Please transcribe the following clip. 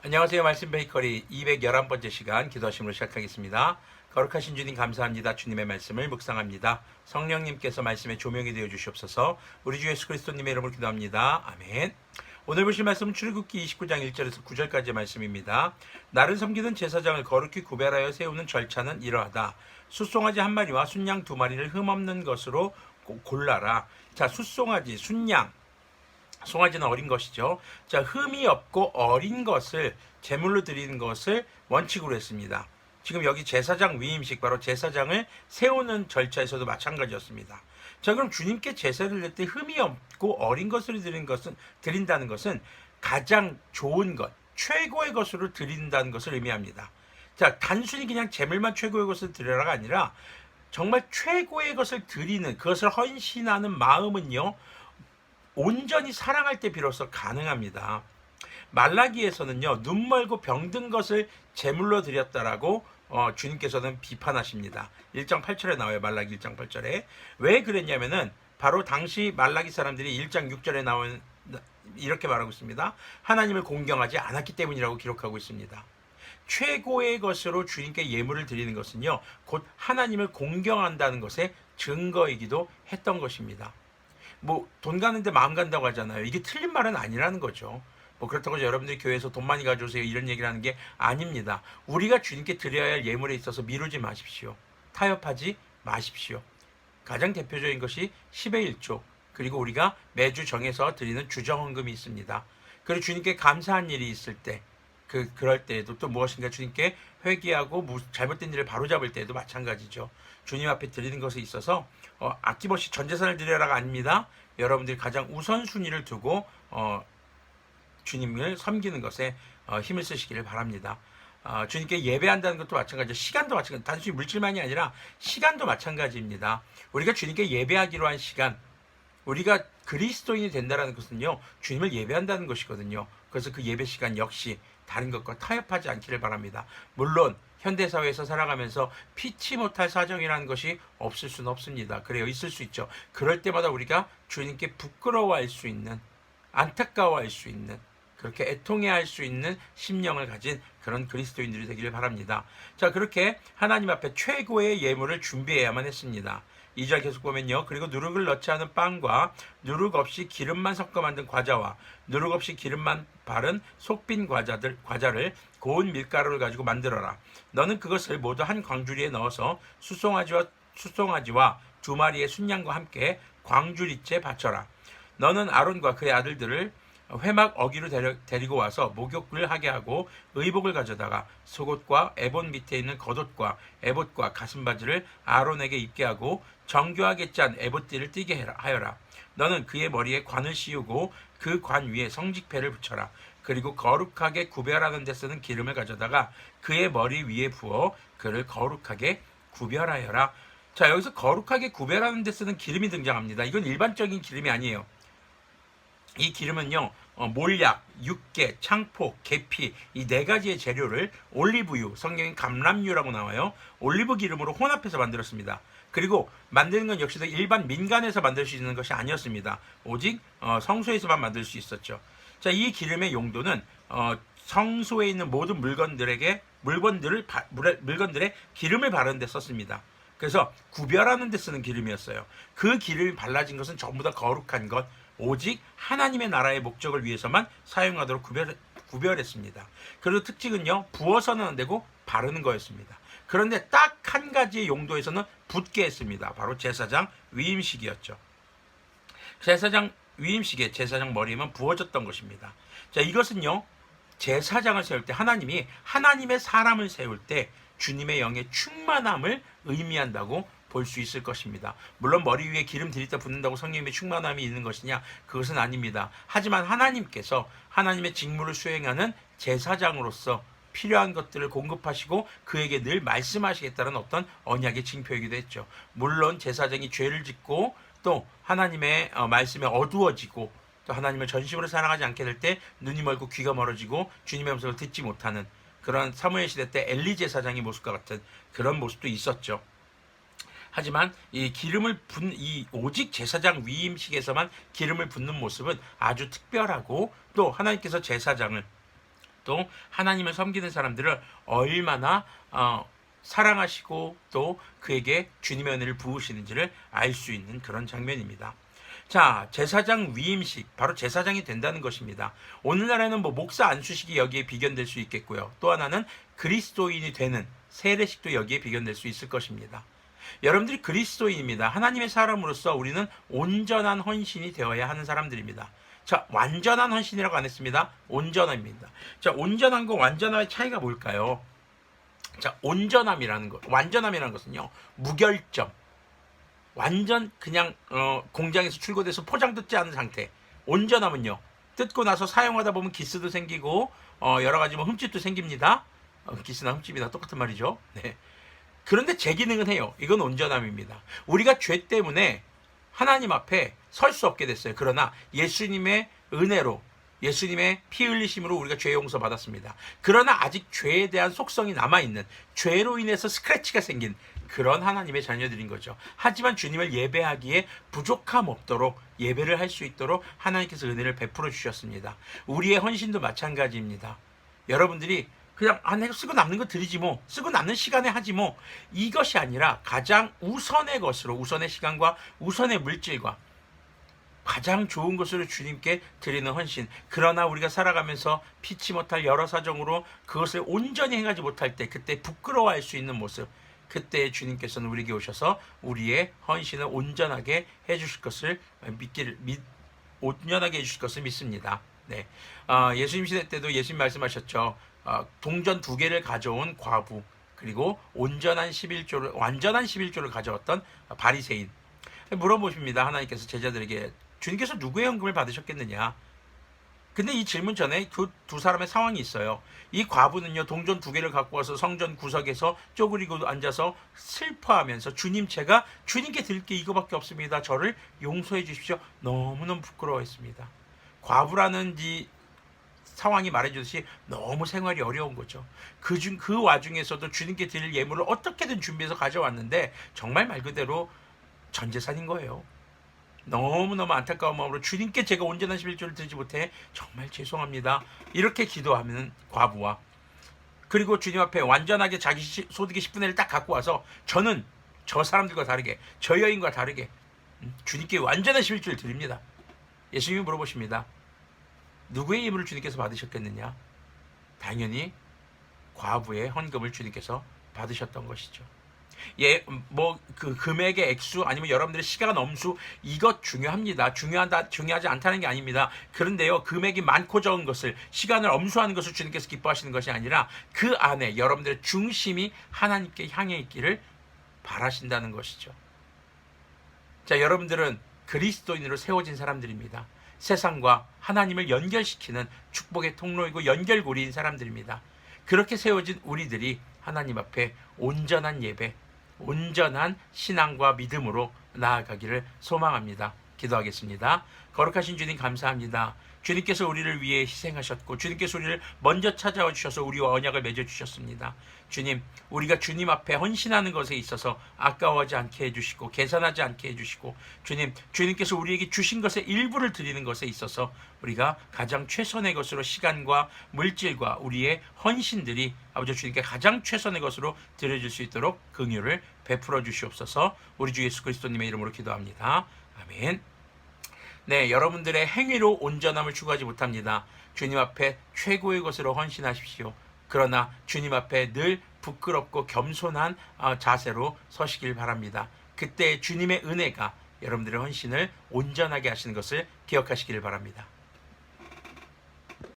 안녕하세요. 말씀 베이커리 211번째 시간 기도하심으로 시작하겠습니다. 거룩하신 주님 감사합니다. 주님의 말씀을 묵상합니다. 성령님께서 말씀에 조명이 되어 주시옵소서. 우리 주 예수 그리스도님의 이름으로 기도합니다. 아멘. 오늘 보실 말씀은 출애굽기 29장 1절에서 9절까지의 말씀입니다. 나를 섬기는 제사장을 거룩히 구별하여 세우는 절차는 이러하다. 숫송아지 한 마리와 순양 두 마리를 흠없는 것으로 골라라. 자, 숫송아지, 순양, 송아지는 어린 것이죠. 자, 흠이 없고 어린 것을 제물로 드리는 것을 원칙으로 했습니다. 지금 여기 제사장 위임식, 바로 제사장을 세우는 절차에서도 마찬가지였습니다. 자, 그럼 주님께 제사를 드릴 때 흠이 없고 어린 것을 드린다는 것은 가장 좋은 것, 최고의 것으로 드린다는 것을 의미합니다. 자, 단순히 그냥 제물만 최고의 것을 드려라가 아니라 정말 최고의 것을 드리는, 그것을 헌신하는 마음은요, 온전히 사랑할 때 비로소 가능합니다. 말라기에서는요, 눈 멀고 병든 것을 제물로 드렸다라고 주님께서는 비판하십니다. 1장 8절에 나와요. 말라기 1장 8절에. 왜 그랬냐면은 바로 당시 말라기 사람들이 1장 6절에 나온 이렇게 말하고 있습니다. 하나님을 공경하지 않았기 때문이라고 기록하고 있습니다. 최고의 것으로 주님께 예물을 드리는 것은요, 곧 하나님을 공경한다는 것의 증거이기도 했던 것입니다. 뭐 돈 가는데 마음 간다고 하잖아요. 이게 틀린 말은 아니라는 거죠. 뭐 그렇다고 해서 여러분들이 교회에서 돈 많이 가져오세요 이런 얘기를 하는 게 아닙니다. 우리가 주님께 드려야 할 예물에 있어서 미루지 마십시오. 타협하지 마십시오. 가장 대표적인 것이 10의 1조, 그리고 우리가 매주 정해서 드리는 주정헌금이 있습니다. 그리고 주님께 감사한 일이 있을 때, 그럴 때에도 또 무엇인가 주님께 회개하고 잘못된 일을 바로잡을 때에도 마찬가지죠. 주님 앞에 드리는 것에 있어서 아낌없이 전재산을 드려라가 아닙니다. 여러분들이 가장 우선순위를 두고 주님을 섬기는 것에 힘을 쓰시기를 바랍니다. 주님께 예배한다는 것도 마찬가지죠. 시간도 마찬가지. 단순히 물질만이 아니라 시간도 마찬가지입니다. 우리가 주님께 예배하기로 한 시간, 우리가 그리스도인이 된다는 것은요, 주님을 예배한다는 것이거든요. 그래서 그 예배 시간 역시 다른 것과 타협하지 않기를 바랍니다. 물론 현대사회에서 살아가면서 피치 못할 사정이라는 것이 없을 수는 없습니다. 그래요, 있을 수 있죠. 그럴 때마다 우리가 주님께 부끄러워할 수 있는, 안타까워할 수 있는, 그렇게 애통해할 수 있는 심령을 가진 그런 그리스도인들이 되기를 바랍니다. 자, 그렇게 하나님 앞에 최고의 예물을 준비해야만 했습니다. 2절 계속 보면요. 그리고 누룩을 넣지 않은 빵과 누룩 없이 기름만 섞어 만든 과자와 누룩 없이 기름만 바른 속빈 과자를 고운 밀가루를 가지고 만들어라. 너는 그것을 모두 한 광주리에 넣어서 수송아지와 두 마리의 순양과 함께 광주리째 바쳐라. 너는 아론과 그의 아들들을 회막 어기로 데리고 와서 목욕을 하게 하고 의복을 가져다가 속옷과 에봇 밑에 있는 겉옷과 에봇과 가슴바지를 아론에게 입게 하고 정교하게 짠 에봇띠를 띠게 하여라. 너는 그의 머리에 관을 씌우고 그 관 위에 성직패를 붙여라. 그리고 거룩하게 구별하는 데 쓰는 기름을 가져다가 그의 머리 위에 부어 그를 거룩하게 구별하여라. 자, 여기서 거룩하게 구별하는 데 쓰는 기름이 등장합니다. 이건 일반적인 기름이 아니에요. 이 기름은요, 몰약, 육개, 창포, 계피, 이 네 가지의 재료를 올리브유, 성경엔 감람유라고 나와요. 올리브 기름으로 혼합해서 만들었습니다. 그리고 만드는 건 역시도 일반 민간에서 만들 수 있는 것이 아니었습니다. 오직 성소에서만 만들 수 있었죠. 자, 이 기름의 용도는 성소에 있는 모든 물건들에 기름을 바르는 데 썼습니다. 그래서 구별하는 데 쓰는 기름이었어요. 그 기름이 발라진 것은 전부 다 거룩한 것, 오직 하나님의 나라의 목적을 위해서만 사용하도록 구별했습니다. 그리고 특징은요, 부어서는 안 되고 바르는 거였습니다. 그런데 딱 한 가지의 용도에서는 붓게 했습니다. 바로 제사장 위임식이었죠. 제사장 위임식에 제사장 머리에만 부어졌던 것입니다. 자, 이것은요, 제사장을 세울 때 하나님이 하나님의 사람을 세울 때 주님의 영의 충만함을 의미한다고 볼 수 있을 것입니다. 물론 머리 위에 기름 들이다 붓는다고 성령님의 충만함이 있는 것이냐? 그것은 아닙니다. 하지만 하나님께서 하나님의 직무를 수행하는 제사장으로서 필요한 것들을 공급하시고 그에게 늘 말씀하시겠다는 어떤 언약의 징표이기도 했죠. 물론 제사장이 죄를 짓고 또 하나님의 말씀에 어두워지고 또 하나님을 전심으로 사랑하지 않게 될 때 눈이 멀고 귀가 멀어지고 주님의 음성을 듣지 못하는 그런 사무엘 시대 때 엘리 제사장의 모습과 같은 그런 모습도 있었죠. 하지만 이 기름을 이 오직 제사장 위임식에서만 기름을 붓는 모습은 아주 특별하고 또 하나님께서 제사장을 또 하나님을 섬기는 사람들을 얼마나 사랑하시고 또 그에게 주님의 은혜를 부으시는지를 알 수 있는 그런 장면입니다. 자, 제사장 위임식, 바로 제사장이 된다는 것입니다. 오늘날에는 목사 안수식이 여기에 비견될 수 있겠고요. 또 하나는 그리스도인이 되는 세례식도 여기에 비견될 수 있을 것입니다. 여러분들이 그리스도인입니다. 하나님의 사람으로서 우리는 온전한 헌신이 되어야 하는 사람들입니다. 자, 완전한 헌신이라고 안 했습니다. 온전함입니다. 자, 온전함과 완전함의 차이가 뭘까요? 자, 완전함이라는 것은요, 무결점, 완전 그냥 공장에서 출고돼서 포장 뜯지 않은 상태. 온전함은요, 뜯고 나서 사용하다 보면 기스도 생기고 여러 가지 흠집도 생깁니다. 기스나 흠집이나 똑같은 말이죠. 네. 그런데 제 기능은 해요. 이건 온전함입니다. 우리가 죄 때문에 하나님 앞에 설 수 없게 됐어요. 그러나 예수님의 은혜로, 예수님의 피 흘리심으로 우리가 죄 용서 받았습니다. 그러나 아직 죄에 대한 속성이 남아있는, 죄로 인해서 스크래치가 생긴 그런 하나님의 자녀들인 거죠. 하지만 주님을 예배하기에 부족함 없도록 예배를 할 수 있도록 하나님께서 은혜를 베풀어 주셨습니다. 우리의 헌신도 마찬가지입니다. 여러분들이 그냥 내가 쓰고 남는 거 드리지 뭐, 쓰고 남는 시간에 하지 뭐, 이것이 아니라 가장 우선의 것으로, 우선의 시간과 우선의 물질과 가장 좋은 것으로 주님께 드리는 헌신. 그러나 우리가 살아가면서 피치 못할 여러 사정으로 그것을 온전히 행하지 못할 때, 그때 부끄러워할 수 있는 모습, 그때 주님께서는 우리에게 오셔서 우리의 헌신을 온전하게 해주실 것을 온전하게 해주실 것을 믿습니다. 네, 예수님 시대 때도 예수님 말씀하셨죠. 동전 2개를 가져온 과부, 그리고 완전한 11조를 가져왔던 바리새인. 물어보십니다. 하나님께서 제자들에게, 주님께서 누구의 헌금을 받으셨겠느냐? 근데 이 질문 전에 그 두 사람의 상황이 있어요. 이 과부는요, 동전 2개를 갖고 와서 성전 구석에서 쪼그리고 앉아서 슬퍼하면서, 주님, 제가 주님께 드릴 게 이거밖에 없습니다. 저를 용서해 주십시오. 너무너무 부끄러워했습니다. 과부라는 이 상황이 말해주듯이 너무 생활이 어려운 거죠. 그 와중에서도 주님께 드릴 예물을 어떻게든 준비해서 가져왔는데 정말 말 그대로 전재산인 거예요. 너무너무 안타까운 마음으로, 주님께 제가 온전한 11조를 드리지 못해 정말 죄송합니다, 이렇게 기도하는 과부와, 그리고 주님 앞에 완전하게 자기 소득의 10분의 1을 딱 갖고 와서, 저는 저 사람들과 다르게, 저 여인과 다르게 주님께 완전한 11조를 드립니다. 예수님이 물어보십니다. 누구의 예물을 주님께서 받으셨겠느냐? 당연히 과부의 헌금을 주님께서 받으셨던 것이죠. 그 금액의 액수, 아니면 여러분들의 시간 엄수, 이것 중요합니다. 중요하지 않다는 게 아닙니다. 그런데요, 금액이 많고 적은 것을, 시간을 엄수하는 것을 주님께서 기뻐하시는 것이 아니라 그 안에 여러분들의 중심이 하나님께 향해 있기를 바라신다는 것이죠. 자, 여러분들은 그리스도인으로 세워진 사람들입니다. 세상과 하나님을 연결시키는 축복의 통로이고 연결고리인 사람들입니다. 그렇게 세워진 우리들이 하나님 앞에 온전한 예배, 온전한 신앙과 믿음으로 나아가기를 소망합니다. 기도하겠습니다. 거룩하신 주님, 감사합니다. 주님께서 우리를 위해 희생하셨고, 주님께서 우리를 먼저 찾아와 주셔서 우리와 언약을 맺어 주셨습니다. 주님, 우리가 주님 앞에 헌신하는 것에 있어서 아까워하지 않게 해주시고, 계산하지 않게 해주시고, 주님께서 우리에게 주신 것의 일부를 드리는 것에 있어서 우리가 가장 최선의 것으로, 시간과 물질과 우리의 헌신들이 아버지 주님께 가장 최선의 것으로 드려질 수 있도록 긍휼을 베풀어 주시옵소서. 우리 주 예수 그리스도님의 이름으로 기도합니다. 아멘. 네, 여러분들의 행위로 온전함을 추구하지 못합니다. 주님 앞에 최고의 것으로 헌신하십시오. 그러나 주님 앞에 늘 부끄럽고 겸손한 자세로 서시길 바랍니다. 그때 주님의 은혜가 여러분들의 헌신을 온전하게 하시는 것을 기억하시길 바랍니다.